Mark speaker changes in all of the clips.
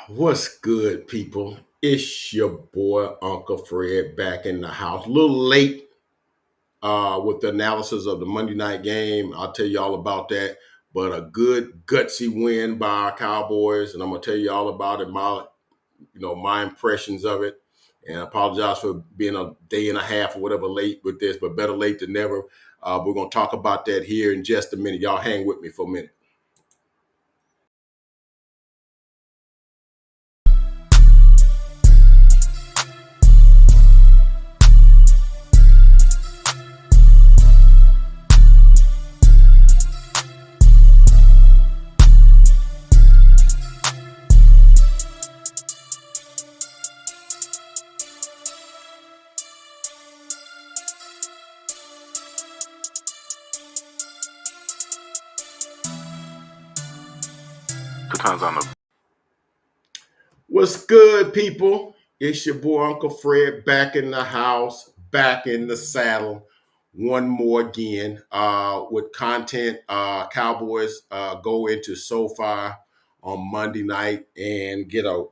Speaker 1: What's good, people? It's your boy Uncle Fred back in the house. A little late with the analysis of the Monday night game. I'll tell you all about that. But a good gutsy win by our Cowboys, and I'm gonna tell you all about it. My impressions of it. And I apologize for being a day and a half or whatever late with this, but better late than never. We're gonna talk about that here in just a minute. Y'all hang with me for a minute. Two times on the What's good, people? It's your boy Uncle Fred back in the house, back in the saddle, one more again with content. Cowboys go into SoFi on Monday night and get a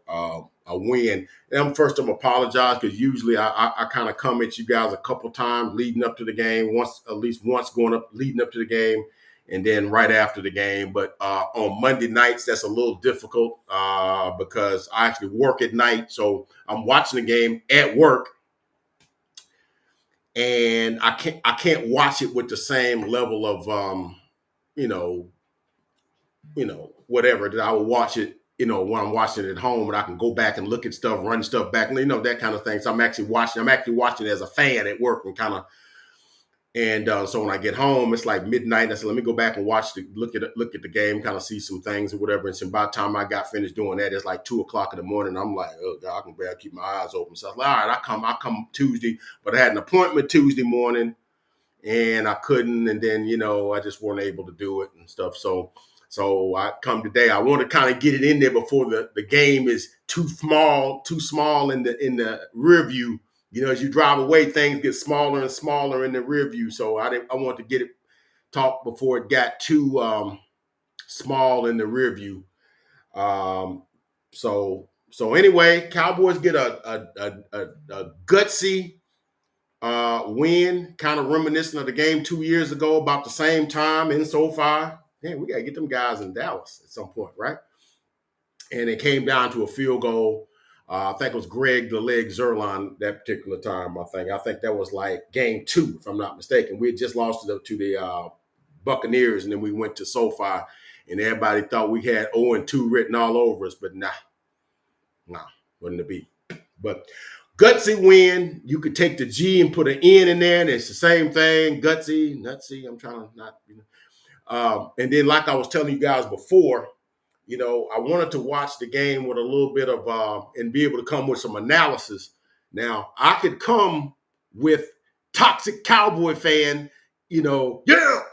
Speaker 1: win. And I'm apologize because usually I kind of come at you guys a couple times leading up to the game, at least once going up leading up to the game and then right after the game. But on Monday nights, that's a little difficult because I actually work at night. So I'm watching the game at work, and I can't watch it with the same level of you know whatever that I will watch it. When I'm watching it at home, and I can go back and look at stuff, run stuff back, that kind of thing. So I'm actually watching it as a fan at work and kind of. And so when I get home, it's like midnight. I said, let me go back and look at the game, kind of see some things or whatever. And so by the time I got finished doing that, it's like 2 o'clock in the morning. I'm like, oh God, I can barely keep my eyes open. So I was like, all right, I come Tuesday, but I had an appointment Tuesday morning and I couldn't. And then, I just weren't able to do it and stuff. So I come today. I want to kind of get it in there before the game is too small in the rear view. As you drive away, things get smaller and smaller in the rear view. So I want to get it talked before it got too small in the rear view. So anyway, Cowboys get a gutsy win, kind of reminiscent of the game 2 years ago, about the same time in SoFi. Man, we got to get them guys in Dallas at some point, right? And it came down to a field goal. I think it was Greg the Leg Zerline that particular time. I think that was like game 2, if I'm not mistaken. We had just lost it to the Buccaneers, and then we went to SoFi, and everybody thought we had 0-2 written all over us, but nah, wasn't to be. But gutsy win. You could take the G and put an N in there, and it's the same thing. Gutsy, nutsy. I'm trying to not, and then, like I was telling you guys before, I wanted to watch the game with a little bit of and be able to come with some analysis. Now, I could come with toxic Cowboy fan, yeah,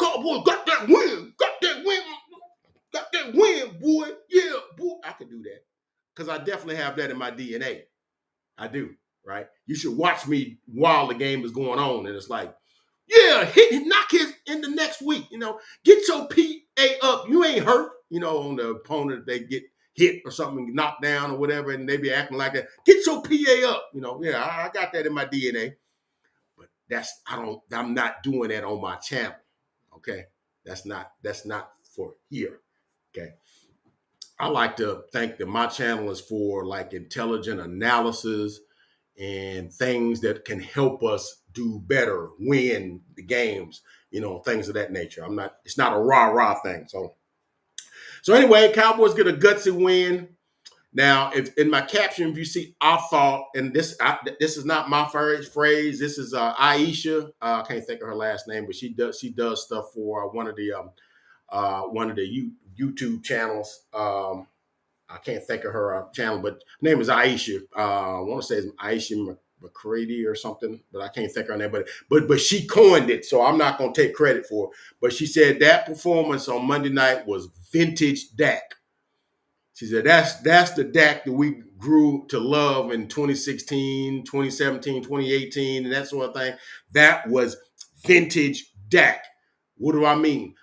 Speaker 1: Cowboy got that win, boy, yeah, boy. I could do that because I definitely have that in my DNA. I do, right? You should watch me while the game is going on, and it's like, yeah, knock his in the next week. Get your PA up. You ain't hurt. On the opponent, they get hit or something, knocked down or whatever, and they be acting like that. Get your PA up. Yeah, I got that in my DNA, but I'm not doing that on my channel. Okay, that's not for here. Okay. I like to think that my channel is for like intelligent analysis and things that can help us do better, win the games, things of that nature. It's not a rah-rah thing. So anyway, Cowboys get a gutsy win. Now, if in my caption, if you see, I thought, and this is not my phrase. This is Aisha. I can't think of her last name, but she does stuff for one of the YouTube channels. I can't think of her channel, but her name is Aisha. I want to say it's Aisha McCready or something, but I can't think of her name. But she coined it, so I'm not going to take credit for it. But she said that performance on Monday night was vintage Dak. She said that's the Dak that we grew to love in 2016, 2017, 2018, and that sort of thing. That was vintage Dak. What do I mean?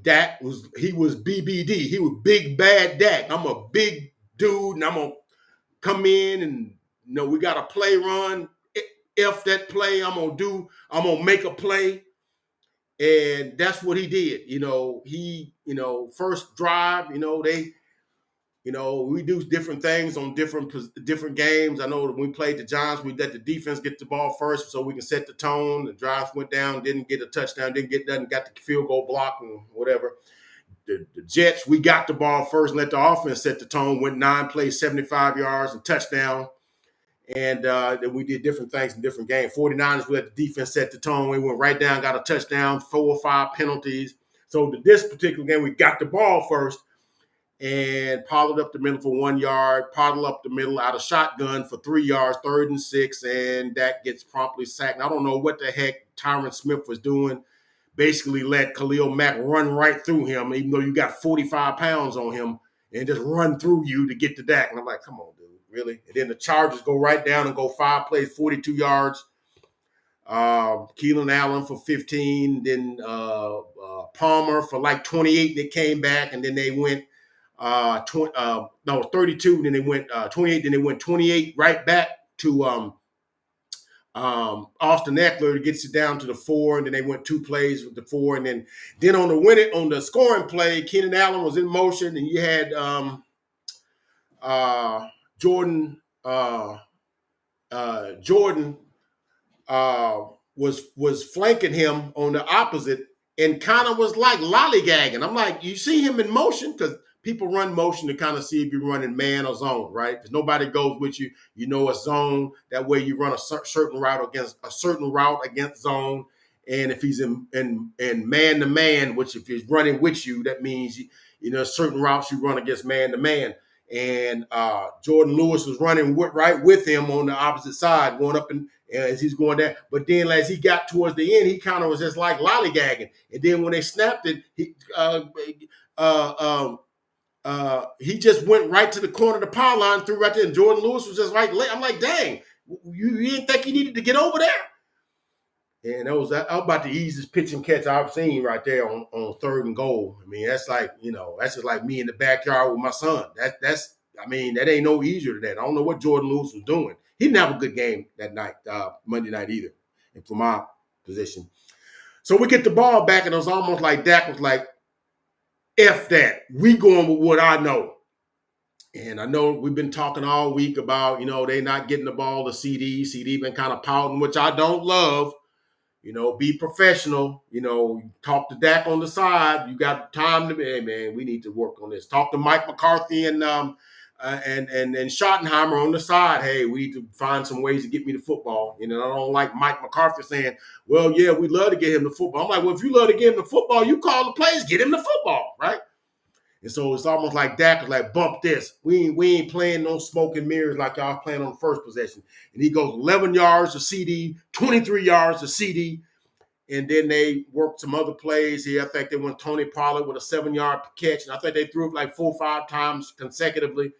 Speaker 1: Dak was BBD. He was big bad Dak. I'm a big dude, and I'm gonna come in and we got a play run. If that play, I'm gonna make a play. And that's what he did. First drive, we do different things on different games. I know when we played the Giants, we let the defense get the ball first so we can set the tone. The drives went down, didn't get a touchdown, didn't get nothing, got the field goal block and whatever. The Jets, we got the ball first and let the offense set the tone, went 9 plays, 75 yards and touchdown. And then we did different things in different games. 49ers, we let the defense set the tone. We went right down, got a touchdown, 4 or 5 penalties. So this particular game, we got the ball first and Pollard up the middle for 1 yard, Pollard up the middle out of shotgun for 3 yards, 3rd and 6, and that gets promptly sacked. I don't know what the heck Tyron Smith was doing. Basically let Khalil Mack run right through him, even though you got 45 pounds on him, and just run through you to get to Dak. And I'm like, come on, dude, really? And then the Chargers go right down and go 5 plays, 42 yards. Keelan Allen for 15, then Palmer for like 28. They came back, and then they went 32, and then they went 28, then they went 28 right back to Austin Eckler gets it down to the 4, and then they went 2 plays with the 4, and then on the scoring play, Keenan Allen was in motion, and you had Jordan was flanking him on the opposite and kind of was like lollygagging. I'm like, you see him in motion because people run motion to kind of see if you're running man or zone, right? Because nobody goes with you. You know a zone. That way you run a certain route against zone. And if he's in man to man, which if he's running with you, that means certain routes you run against man to man. And Jordan Lewis was running right with him on the opposite side, going up and as he's going down. But then as he got towards the end, he kind of was just like lollygagging. And then when they snapped it, he just went right to the corner of the power line, threw right there, and Jordan Lewis was just right. I'm like, dang, you didn't think you needed to get over there? And that was about the easiest pitch and catch I've seen right there on 3rd and goal. I mean, that's like, that's just like me in the backyard with my son. That ain't no easier than that. I don't know what Jordan Lewis was doing. He didn't have a good game that night, Monday night either, and from my position. So we get the ball back, and it was almost like Dak was like, F that. We going with what I know. And I know we've been talking all week about, they not getting the ball to CD. CD been kind of pouting, which I don't love. Be professional. Talk to Dak on the side. You got time to hey, man, we need to work on this. Talk to Mike McCarthy and Schottenheimer on the side. Hey, we need to find some ways to get me the football. I don't like Mike McCarthy saying, well, yeah, we'd love to get him the football. I'm like, well, if you love to get him the football, you call the plays, get him the football, right? And so it's almost like Dak is like, bump this. We ain't playing no smoke and mirrors like y'all playing on the first possession. And he goes 11 yards to CD, 23 yards to CD. And then they worked some other plays here. I think they went Tony Pollard with a 7-yard catch. And I think they threw it like 4 or 5 times consecutively.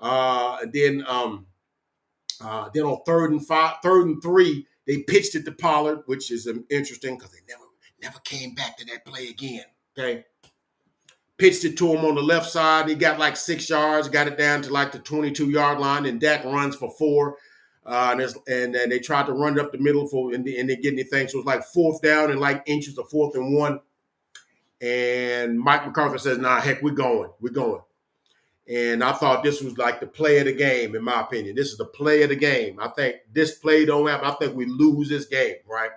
Speaker 1: And then on 3rd and 3, they pitched it to Pollard, which is interesting because they never came back to that play again. Okay. Pitched it to him on the left side. He got like 6 yards, got it down to like the 22-yard line, and Dak runs for 4. And then they tried to run it up the middle and they get anything. So it was like 4th down and like inches of 4th and 1. And Mike McCarthy says, nah, heck, we're going. And I thought this was like the play of the game, in my opinion. This is the play of the game. I think this play don't happen. I think we lose this game, right?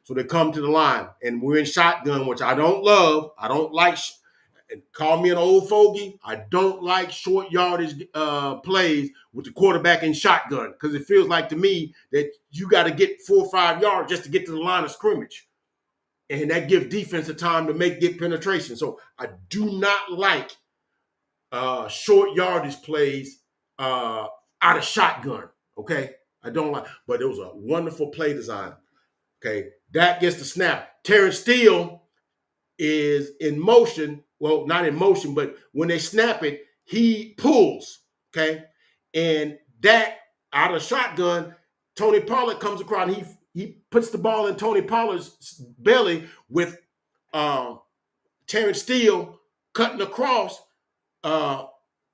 Speaker 1: So they come to the line, and we're in shotgun, which I don't love. I don't like and call me an old fogey. I don't like short yardage plays with the quarterback in shotgun because it feels like to me that you got to get 4 or 5 yards just to get to the line of scrimmage. And that gives defense a time to get penetration. So I do not like short yardage plays out of shotgun, okay? I don't like, but it was a wonderful play design, okay? That gets the snap. Terrence Steele is in motion. Well, not in motion, but when they snap it, he pulls, okay? And that out of shotgun, Tony Pollard comes across and he puts the ball in Tony Pollard's belly with Terrence Steele cutting across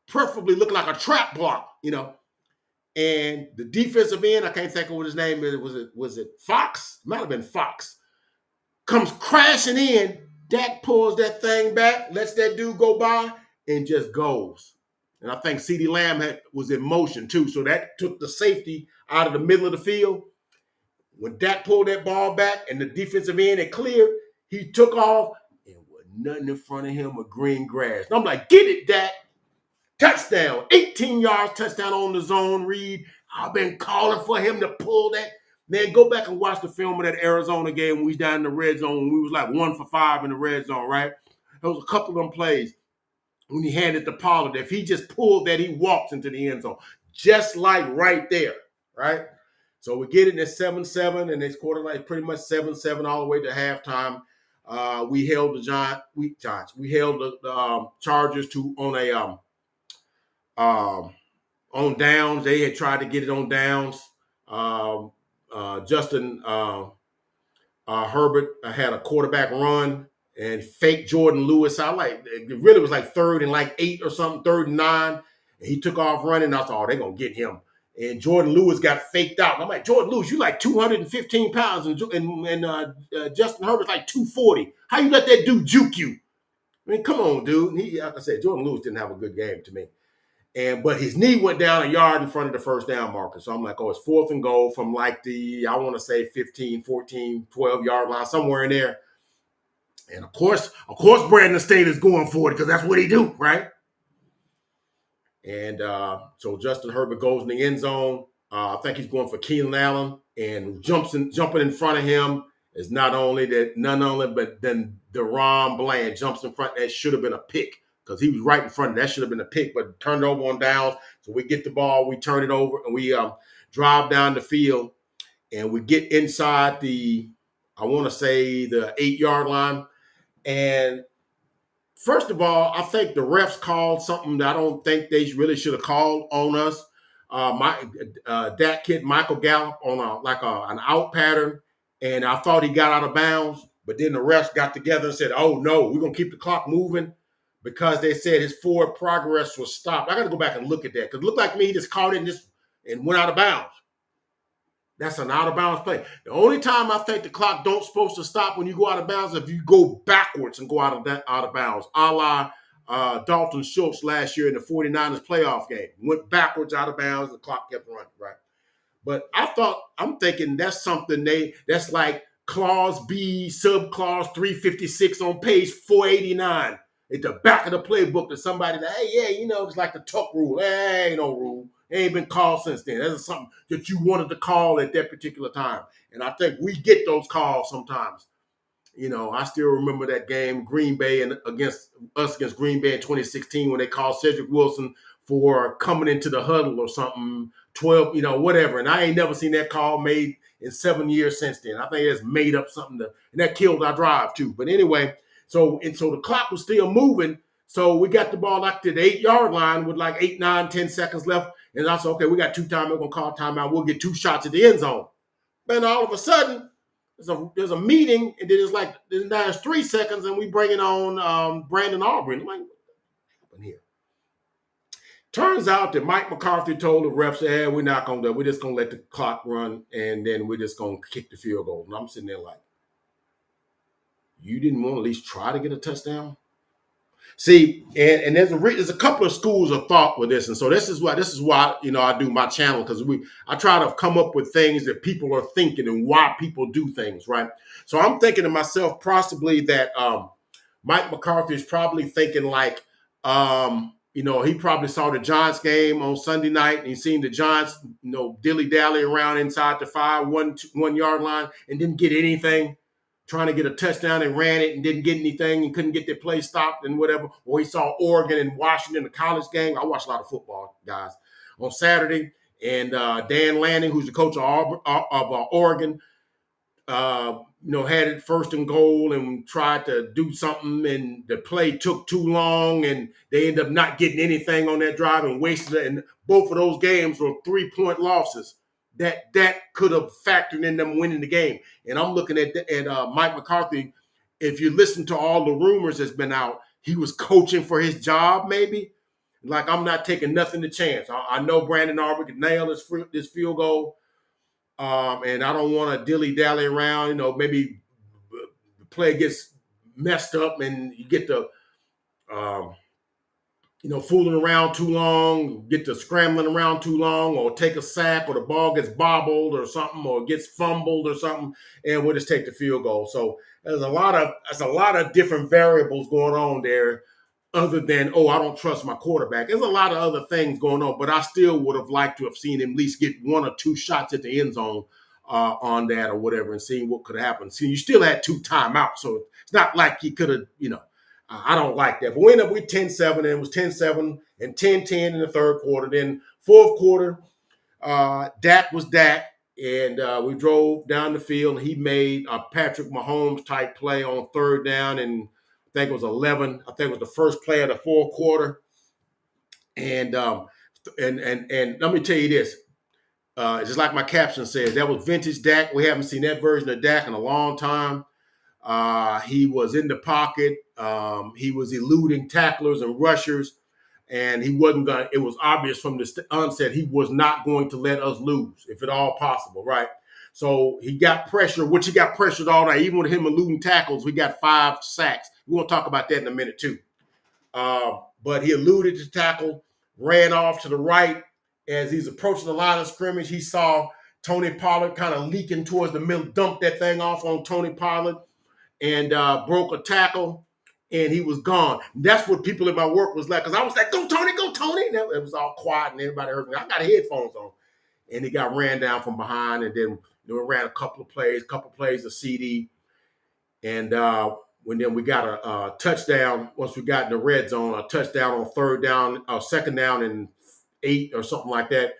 Speaker 1: preferably look like a trap block, And the defensive end, I can't think of what his name is. Was it Fox? Might have been Fox. Comes crashing in. Dak pulls that thing back, lets that dude go by, and just goes. And I think CeeDee Lamb was in motion too. So that took the safety out of the middle of the field. When Dak pulled that ball back and the defensive end had cleared, he took off and was nothing in front of him but green grass. And I'm like, get it, Dak. Touchdown. 18 yards, touchdown on the zone read. I've been calling for him to pull that. Man, go back and watch the film of that Arizona game when we was down in the red zone. We was like 1 for 5 in the red zone, right? There was a couple of them plays when he handed to Pollard. If he just pulled that, he walks into the end zone. Just like right there, right? So we get it at 7-7, and it's quarter like pretty much 7-7 all the way to halftime. We held the Giants. We held the Chargers to on downs. They had tried to get it on downs. Justin Herbert had a quarterback run and fake Jordan Lewis. It really was like 3rd and like 8 or something, 3rd and 9. And he took off running. I thought, they're going to get him. And Jordan Lewis got faked out. And I'm like, Jordan Lewis, you like 215 pounds, and Justin Herbert's like 240. How you let that dude juke you? I mean, come on, dude. And like I said, Jordan Lewis didn't have a good game to me. But his knee went down a yard in front of the first down marker. So I'm like, it's 4th and goal from like I want to say 15, 14, 12-yard line, somewhere in there. And of course, Brandon State is going for it because that's what he do, right? And so Justin Herbert goes in the end zone. I think he's going for Keenan Allen, and jumping in front of him is none only but then DeRon Bland jumps in front. That should have been a pick because he was right in front of that. Should have been a pick, but turned it over on downs. So we get the ball, we turn it over, and we drive down the field, and we get inside the 8-yard line. And first of all, I think the refs called something that I don't think they really should have called on us. That kid, Michael Gallup, on an out pattern, and I thought he got out of bounds. But then the refs got together and said, "Oh no, we're gonna keep the clock moving," because they said his forward progress was stopped. I got to go back and look at that because it looked like to me he just caught it and went out of bounds. That's an out-of-bounds play. The only time I think the clock don't supposed to stop when you go out of bounds is if you go backwards and go out of bounds, a la Dalton Schultz last year in the 49ers playoff game. Went backwards out of bounds, the clock kept running, right? But I'm thinking that's something that's like Clause B, subclause 356 on page 489 at the back of the playbook to somebody that, hey, yeah, it's like the Tuck rule. Hey, ain't no rule. It ain't been called since then. That's something that you wanted to call at that particular time. And I think we get those calls sometimes. I still remember that game, Green Bay against Green Bay in 2016 when they called Cedric Wilson for coming into the huddle or something, 12, whatever. And I ain't never seen that call made in 7 years since then. I think it's made up something and that killed our drive too. But anyway, so the clock was still moving. So we got the ball like to the 8-yard line with like 8, 9, 10 seconds left. And I said, okay, we got 2 timeouts. We're going to call timeout. We'll get 2 shots at the end zone. Then all of a sudden, there's a meeting, and then it's 3 seconds, and we bring it on Brandon Aubrey. I'm like, what happened here? Turns out that Mike McCarthy told the refs, hey, we're not going to do it. We're just going to let the clock run, and then we're just going to kick the field goal. And I'm sitting there like, you didn't want to at least try to get a touchdown? See, and there's a couple of schools of thought with this, and so this is why I do my channel, because I try to come up with things that people are thinking and why people do things, right? So I'm thinking to myself possibly that Mike McCarthy is probably thinking like, he probably saw the Giants game on Sunday night and he's seen the Giants, dilly-dally around inside the 1-yard line and didn't get anything. Trying to get a touchdown and ran it and didn't get anything and couldn't get their play stopped and whatever. Or he saw Oregon and Washington, the college game. I watch a lot of football, guys, on Saturday. And Dan Lanning, who's the coach of Oregon, had it 1st and goal and tried to do something, and the play took too long, and they ended up not getting anything on that drive and wasted it. And both of those games were 3-point losses. That could have factored in them winning the game. And I'm looking at Mike McCarthy. If you listen to all the rumors that's been out, he was coaching for his job maybe. Like I'm not taking nothing to chance. I know Brandon Aubrey could nail this field goal, and I don't want to dilly dally around. Maybe the play gets messed up and you get the um, fooling around too long, get to scrambling around too long, or take a sack, or the ball gets bobbled or something, or gets fumbled or something, and we'll just take the field goal. So there's a lot of different variables going on there, other than I don't trust my quarterback. There's a lot of other things going on, but I still would have liked to have seen him at least get one or two shots at the end zone on that or whatever, and seeing what could happen. See, you still had two timeouts, so it's not like he could have. I don't like that. But we ended up with 10-7, and it was 10-7 and 10-10 in the third quarter. Then fourth quarter, Dak was Dak, and we drove down the field, and he made a Patrick Mahomes type play on third down, and I think it was 11. I think it was the first play of the fourth quarter. And let me tell you this. Just like my caption says, that was vintage Dak. We haven't seen that version of Dak in a long time. He was in the pocket. He was eluding tacklers and rushers, and he wasn't going. It was obvious from the onset he was not going to let us lose, if at all possible, right? So he got pressure, which he got pressured all night. Even with him eluding tackles, we got 5 sacks. We're going to talk about that in a minute too. But he eluded the tackle, ran off to the right. As he's approaching the line of scrimmage, he saw Tony Pollard kind of leaking towards the middle, dumped that thing off on Tony Pollard, and broke a tackle, and he was gone. That's what people in my work was like, because I was like, go Tony, go Tony. And it was all quiet, and everybody heard me. I got headphones on. And he got ran down from behind, and then we ran a couple of plays of CD. And then we got a touchdown once we got in the red zone, a touchdown on third down, second down and 8 or something like that.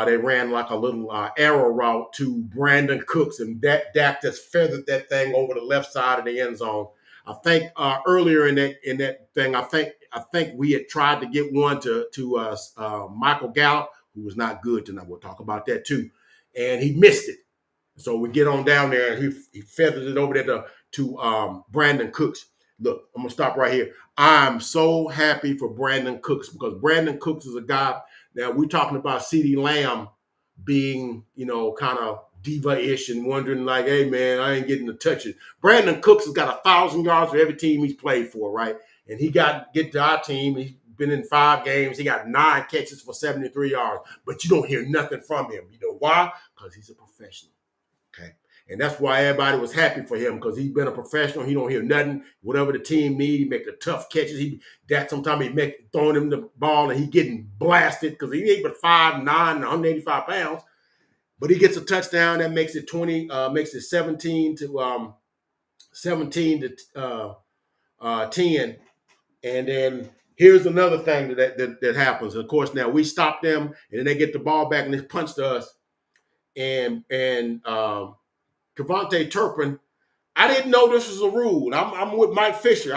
Speaker 1: They ran like a little arrow route to Brandon Cooks, and Dak just feathered that thing over the left side of the end zone. I think earlier in that thing, I think we had tried to get one to Michael Gallup, who was not good tonight. We'll talk about that too, and he missed it. So we get on down there, and he feathered it over there to Brandon Cooks. Look, I'm gonna stop right here. I'm so happy for Brandon Cooks, because Brandon Cooks is a guy. Now, we're talking about CeeDee Lamb being, kind of diva-ish and wondering like, hey, man, I ain't getting the touches. Brandon Cooks has got 1,000 yards for every team he's played for, right? And he get to our team. He's been in 5 games. He got 9 catches for 73 yards. But you don't hear nothing from him. You know why? Because he's a professional, okay? And that's why everybody was happy for him, because he's been a professional. He don't hear nothing. Whatever the team need, he make the tough catches. Sometimes he throwing him the ball and he getting blasted, because he ain't but 5'9", 185 pounds. But he gets a touchdown that makes it 17 to 10. And then here's another thing that happens. Of course, now we stop them, and then they get the ball back and they punch to us. And Kevontae Turpin, I didn't know this was a rule. I'm with Mike Fisher.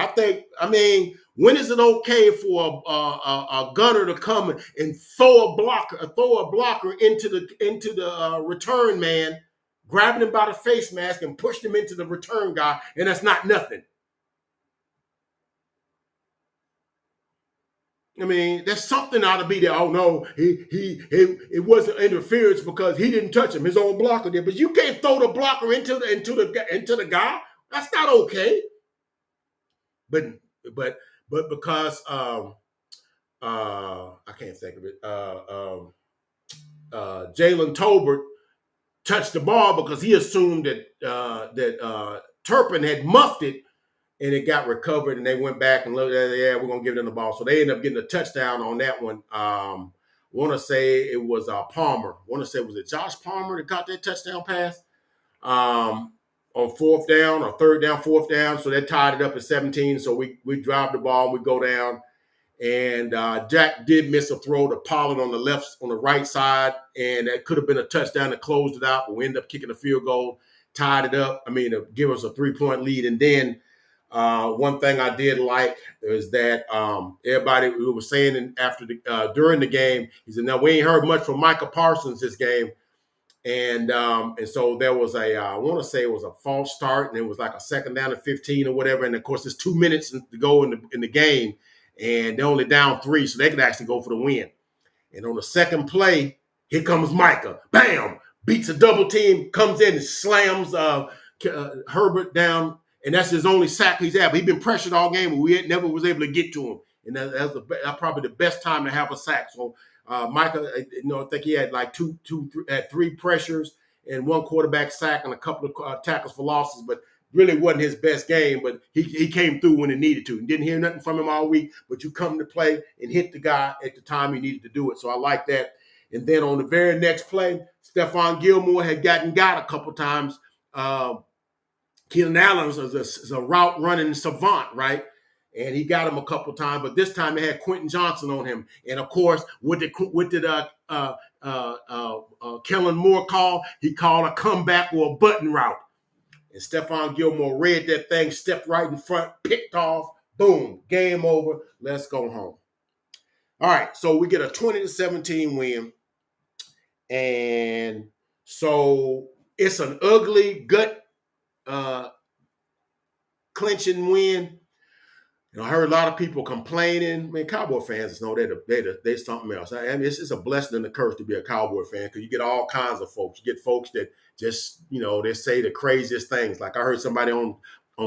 Speaker 1: When is it okay for a gunner to come and throw a blocker into the return man, grabbing him by the face mask and pushing him into the return guy, and that's not nothing? There's something ought to be there. Oh no, it wasn't interference because he didn't touch him. His own blocker did. But you can't throw the blocker into the guy. That's not okay. But because I can't think of it. Jalen Tolbert touched the ball because he assumed that Turpin had muffed it, and it got recovered, and they went back and looked at it. Yeah, we're going to give them the ball. So they ended up getting a touchdown on that one. Want to say it was Palmer. Was it Josh Palmer that got that touchdown pass on fourth down or third down, fourth down. So that tied it up at 17. So we drive the ball, and we go down. And Jack did miss a throw to Pollard on the right side, and that could have been a touchdown that closed it out, but we ended up kicking a field goal, tied it up. To give us a 3-point lead. And then one thing I did like is that everybody was saying during the game, he said, "Now we ain't heard much from Micah Parsons this game," and so there was I want to say it was a false start, and it was like a second down and 15 or whatever, and of course it's 2 minutes to go in the game, and they're only down 3, so they could actually go for the win. And on the second play, here comes Micah. Bam! Beats a double team, comes in and slams Herbert down, and that's his only sack he's had. But he's been pressured all game, but we never was able to get to him. And that's probably the best time to have a sack. So Micah, I think he had like three pressures and 1 quarterback sack and a couple of tackles for losses, but really wasn't his best game, but he came through when he needed to. And didn't hear nothing from him all week, but you come to play and hit the guy at the time he needed to do it. So I like that. And then on the very next play, Stephon Gilmore had got a couple times. Keenan Allen is a route running savant, right? And he got him a couple times, but this time they had Quentin Johnson on him. And of course, what did Kellen Moore call? He called a comeback or a button route. And Stephon Gilmore read that thing, stepped right in front, picked off, boom, game over. Let's go home. All right, so we get a 20-17 win. And so it's an ugly, gut clinching win. I heard a lot of people complaining. Cowboy fans know they're something else. I mean, it's a blessing and a curse to be a Cowboy fan because you get all kinds of folks. You get folks that just, they say the craziest things. Like I heard somebody on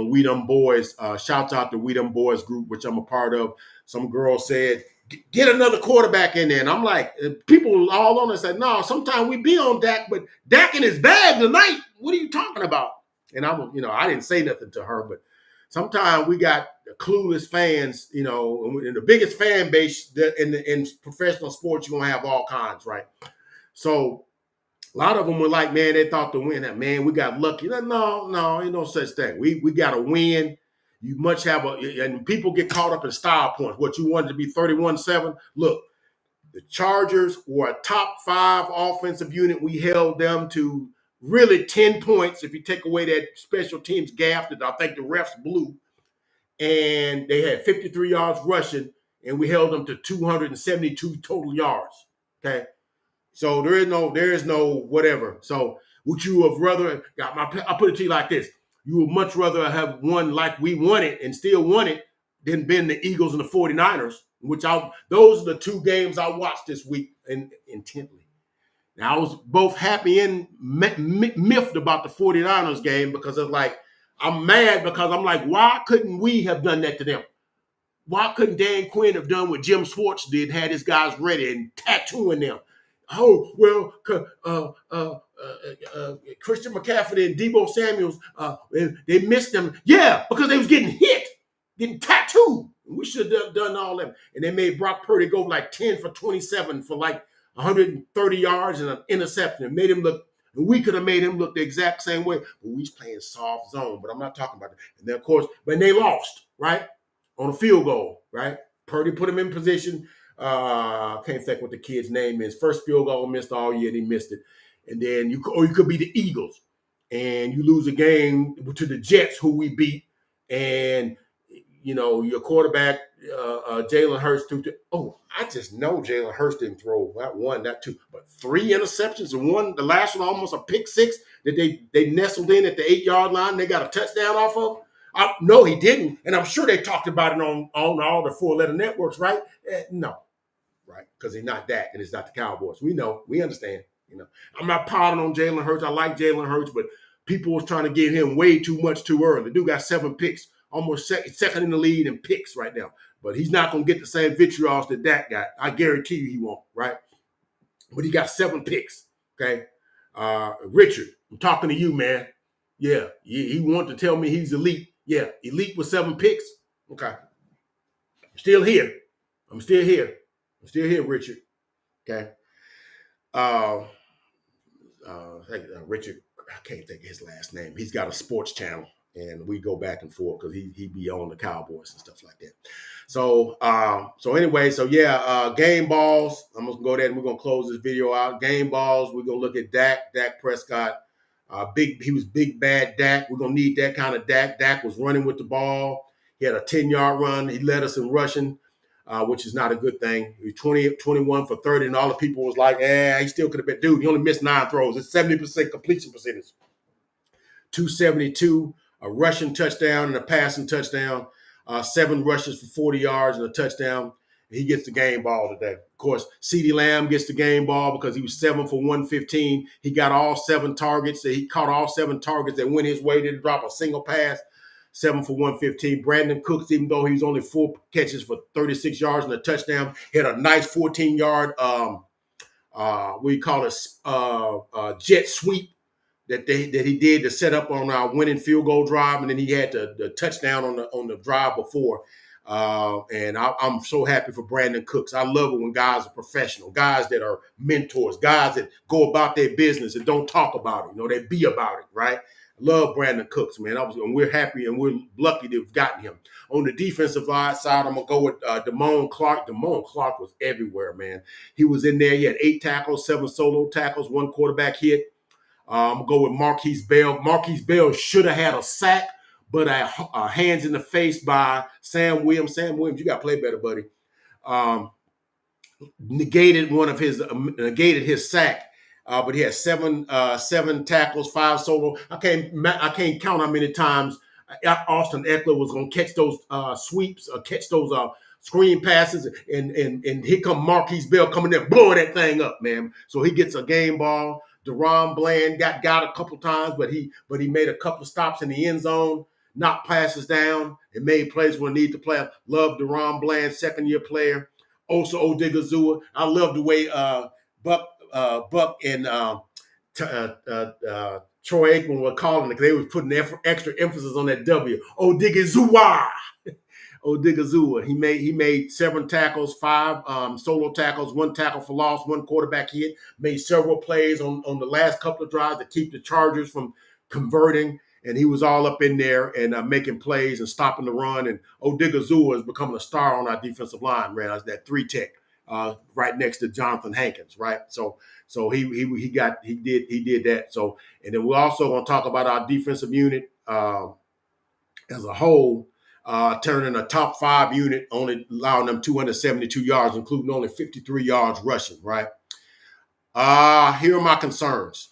Speaker 1: We Them Boys, shouts out to We Them Boys group, which I'm a part of. Some girl said, get another quarterback in there. And I'm like, people all on us said, no, sometimes we be on Dak, but Dak in his bag tonight. What are you talking about? And I didn't say nothing to her, but sometimes we got clueless fans, and the biggest fan base in professional sports, you're going to have all kinds, right? So a lot of them were like, man, they thought to win that, man, we got lucky. No, ain't no such thing. We got to win. You much have and people get caught up in style points. What you wanted to be 31-7. Look, the Chargers were a top 5 offensive unit. We held them to really 10 points if you take away that special teams gaff that I think the refs blew. And they had 53 yards rushing, and we held them to 272 total yards. Okay. So there is no whatever. So would you have rather I put it to you like this. You would much rather have won like we won it and still won it than been the Eagles and the 49ers, those are the 2 games I watched this week intently. Now, I was both happy and miffed about the 49ers game because it's like, I'm mad because I'm like, why couldn't we have done that to them? Why couldn't Dan Quinn have done what Jim Schwartz did, had his guys ready and tattooing them? Oh, well, Christian McCaffrey and Deebo Samuels, they missed them. Yeah, because they was getting hit, getting tattooed. We should have done all that. And they made Brock Purdy go like 10 for 27 for like 130 yards and an interception. It made him look, and we could have made him look the exact same way. But we was playing soft zone, but I'm not talking about that. And then, of course, when they lost, right, on a field goal, right? Purdy put him in position. I can't think what the kid's name is. First field goal missed all year, and he missed it. And then you could be the Eagles, and you lose a game to the Jets, who we beat, and your quarterback, Jalen Hurts, I just know Jalen Hurts didn't throw not 1, not 2, but 3 interceptions, and the last one almost a pick 6 that they nestled in at the 8-yard line. They got a touchdown off of. No, he didn't, and I'm sure they talked about it on all the 4-letter networks, right? No, right? Because he's not Dak, and it's not the Cowboys. We know, we understand. I'm not piling on Jalen Hurts. I like Jalen Hurts, but people was trying to give him way too much too early. The dude got 7 picks. Almost second in the lead in picks right now. But he's not going to get the same vitriol that Dak got. I guarantee you he won't, right? But he got 7 picks, okay? Richard, I'm talking to you, man. Yeah, he wanted to tell me he's elite. Yeah, elite with 7 picks. Okay. I'm still here, Richard. Okay. Richard, I can't think of his last name. He's got a sports channel. And we go back and forth because he be on the Cowboys and stuff like that. So game balls. I'm gonna go there and we're gonna close this video out. Game balls. We're gonna look at Dak Prescott. He was big bad Dak. We're gonna need that kind of Dak. Dak was running with the ball. He had a 10-yard run. He led us in rushing, which is not a good thing. He was 21 for 30, and all the people was like, he still could have been. Dude, he only missed 9 throws. It's 70% completion percentage. 272. A rushing touchdown and a passing touchdown. 7 rushes for 40 yards and a touchdown. He gets the game ball today. Of course, CeeDee Lamb gets the game ball because he was 7 for 115. He got all 7 targets. He caught all 7 targets that went his way. Didn't drop a single pass. 7 for 115. Brandon Cooks, even though he was only 4 catches for 36 yards and a touchdown, he had a nice 14-yard we call it jet sweep that he did to set up on our winning field goal drive, and then he had the touchdown on the drive before. And I'm so happy for Brandon Cooks. I love it when guys are professional, guys that are mentors, guys that go about their business and don't talk about it. They be about it, right? I love Brandon Cooks, man. And we're happy and we're lucky to have gotten him. On the defensive side, I'm going to go with Damone Clark. Damone Clark was everywhere, man. He was in there. He had 8 tackles, 7 solo tackles, 1 quarterback hit. I'm going to go with Marquise Bell. Marquise Bell should have had a sack, but a hands in the face by Sam Williams. Sam Williams, you got to play better, buddy. Negated his sack. But he had 7 tackles, 5 solo. I can't count how many times Austin Eckler was going to catch those sweeps or catch those screen passes, and here come Marquise Bell coming there blowing that thing up, man. So he gets a game ball. Deron Bland got a couple times, but he made a couple of stops in the end zone, knocked passes down, and made plays when need to play. Love Deron Bland, second-year player. Also Odigizua. I love the way Buck and Troy Aikman were calling it. They were putting extra emphasis on that W. Odigizua. Odigizua. He made 7 tackles, 5 solo tackles, 1 tackle for loss, 1 quarterback hit. Made several plays on the last couple of drives to keep the Chargers from converting. And he was all up in there and making plays and stopping the run. And Odigizua is becoming a star on our defensive line, man. That's that 3 tech. Right next to Jonathan Hankins, right? So he did that. So, and then we're also going to talk about our defensive unit as a whole, turning a top 5 unit, only allowing them 272 yards, including only 53 yards rushing, right? Here are my concerns.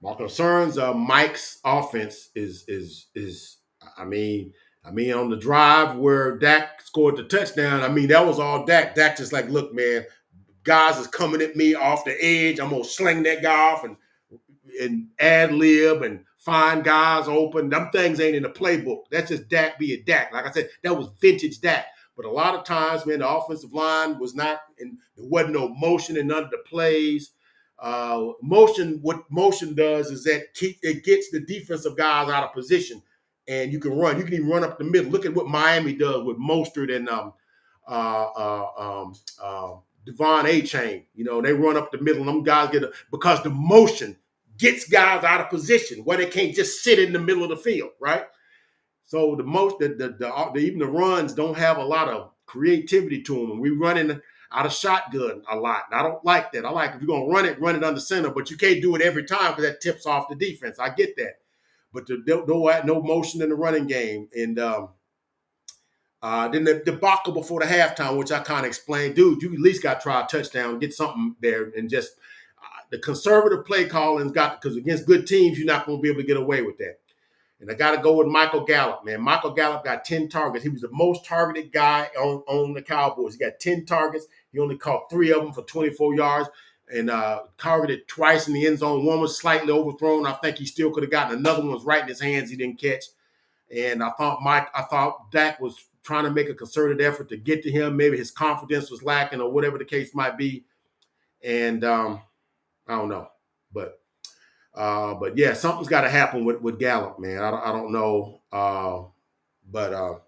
Speaker 1: My concerns are Mike's offense is I mean, on the drive where Dak scored the touchdown, that was all Dak. Dak just like, look, man, guys is coming at me off the edge. I'm going to sling that guy off and ad-lib and find guys open. Them things ain't in the playbook. That's just Dak being Dak. Like I said, that was vintage Dak. But a lot of times, man, the offensive line was not, and there wasn't no motion in none of the plays. What motion does is that it gets the defensive guys out of position. And you can run. You can even run up the middle. Look at what Miami does with Mostert and Devon A-Chain. They run up the middle. And them guys because the motion gets guys out of position where they can't just sit in the middle of the field, right? So even the runs don't have a lot of creativity to them. And we running out of shotgun a lot. And I don't like that. I like if you're gonna run it under center, but you can't do it every time because that tips off the defense. I get that. But no motion in the running game. And then the debacle before the halftime, which I kind of explained, dude, you at least got to try a touchdown, get something there, and just the conservative play calling's because against good teams, you're not going to be able to get away with that. And I got to go with Michael Gallup, man. Michael Gallup got 10 targets. He was the most targeted guy on the Cowboys. He got 10 targets. He only caught 3 of them for 24 yards. And targeted twice in the end zone. One was slightly overthrown. I think he still could have gotten another one was right in his hands. He didn't catch. And I thought Dak was trying to make a concerted effort to get to him. Maybe his confidence was lacking or whatever the case might be. And I don't know. But yeah, something's got to happen with Gallup, man. I don't know. But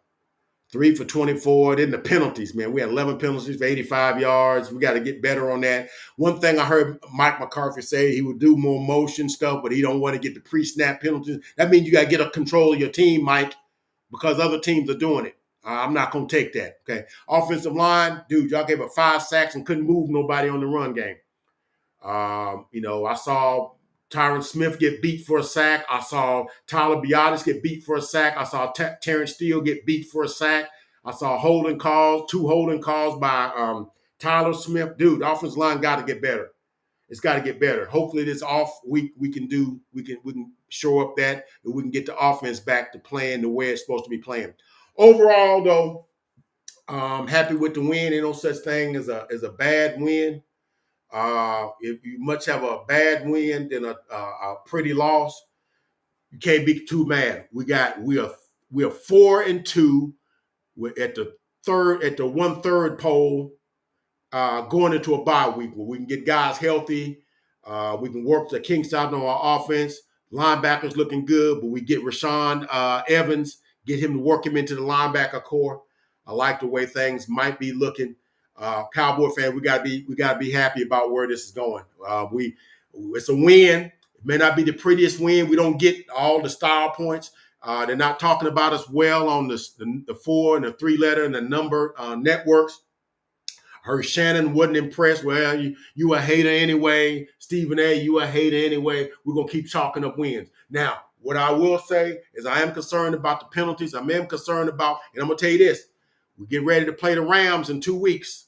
Speaker 1: 3 for 24. Then the penalties, man. We had 11 penalties for 85 yards. We got to get better on that. One thing I heard Mike McCarthy say, he would do more motion stuff, but he don't want to get the pre-snap penalties. That means you got to get a control of your team, Mike, because other teams are doing it. I'm not going to take that, okay? Offensive line, dude, y'all gave up 5 sacks and couldn't move nobody on the run game. I saw Tyron Smith get beat for a sack. I saw Tyler Biotis get beat for a sack. I saw Terrence Steele get beat for a sack. I saw 2 holding calls by Tyler Smith. Dude, the offensive line got to get better. it's got to get better. Hopefully, this off week we can shore up that, and we can get the offense back to playing the way it's supposed to be playing. Overall, though, happy with the win. Ain't no such thing as a bad win. If you much have a bad win than a pretty loss, you can't be too mad. We are 4-2. We're at the 1/3 pole, going into a bye week where we can get guys healthy. We can work the kinks out on our offense. Linebackers looking good, but we get Rashawn Evans, get him to work him into the linebacker core. I like the way things might be looking. Cowboy fan, we gotta be happy about where this is going. It's a win. It may not be the prettiest win. We don't get all the style points. They're not talking about us well on the 4 and the 3-letter and the number networks. Heard Shannon wasn't impressed. Well, you a hater anyway. Stephen A., you a hater anyway. We're going to keep chalking up wins. Now, what I will say is I am concerned about the penalties. I am concerned about, and I'm going to tell you this. We get ready to play the Rams in 2 weeks.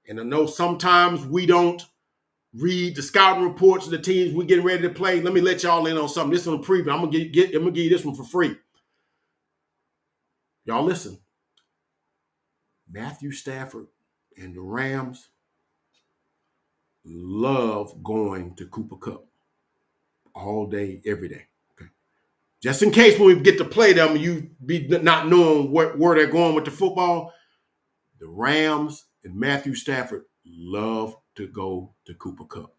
Speaker 1: And I know sometimes we don't read the scouting reports of the teams we're getting ready to play. Let me let y'all in on something. This one a preview. I'm gonna give you this one for free. Y'all listen. Matthew Stafford and the Rams love going to Cooper Kupp all day, every day. Okay. Just in case when we get to play them, you be not knowing where they're going with the football. The Rams and Matthew Stafford love to go to Cooper Kupp.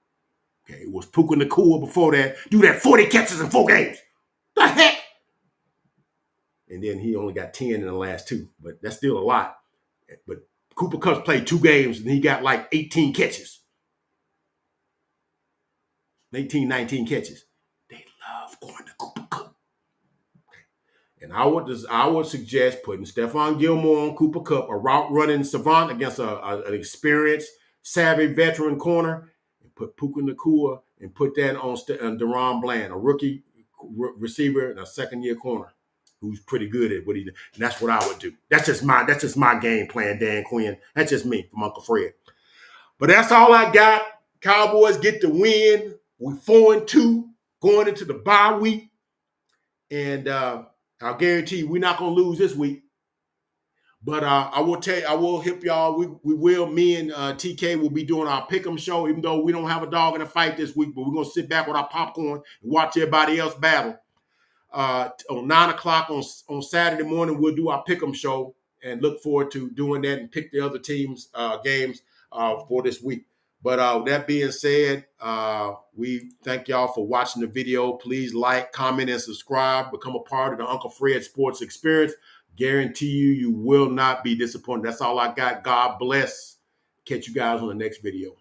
Speaker 1: Okay, it was Puka Nacua before that. Do that 40 catches in 4 games. The heck? And then he only got 10 in the last 2, but that's still a lot. But Cooper Kupp's played 2 games, and he got like 18 catches. 18, 19 catches. They love going to Cooper Kupp. Okay. And I would suggest putting Stephon Gilmore on Cooper Kupp, a route-running savant against an experienced, savvy veteran corner, and put Puka Nacua and put that on Deron Bland, a rookie receiver and a second-year corner who's pretty good at what he does. And that's what I would do. That's just my game plan, Dan Quinn. That's just me from Uncle Fred. But that's all I got. Cowboys get the win. We're 4-2 going into the bye week. And I'll guarantee you we're not going to lose this week. But I will hip y'all. Me and TK will be doing our pick'em show, even though we don't have a dog in the fight this week. But we're going to sit back with our popcorn and watch everybody else battle. On 9 o'clock on Saturday morning, we'll do our pick'em show and look forward to doing that and pick the other teams' games for this week. But that being said, we thank y'all for watching the video. Please like, comment, and subscribe. Become a part of the Uncle Fred Sports Experience. Guarantee you will not be disappointed. That's all I got. God bless. Catch you guys on the next video.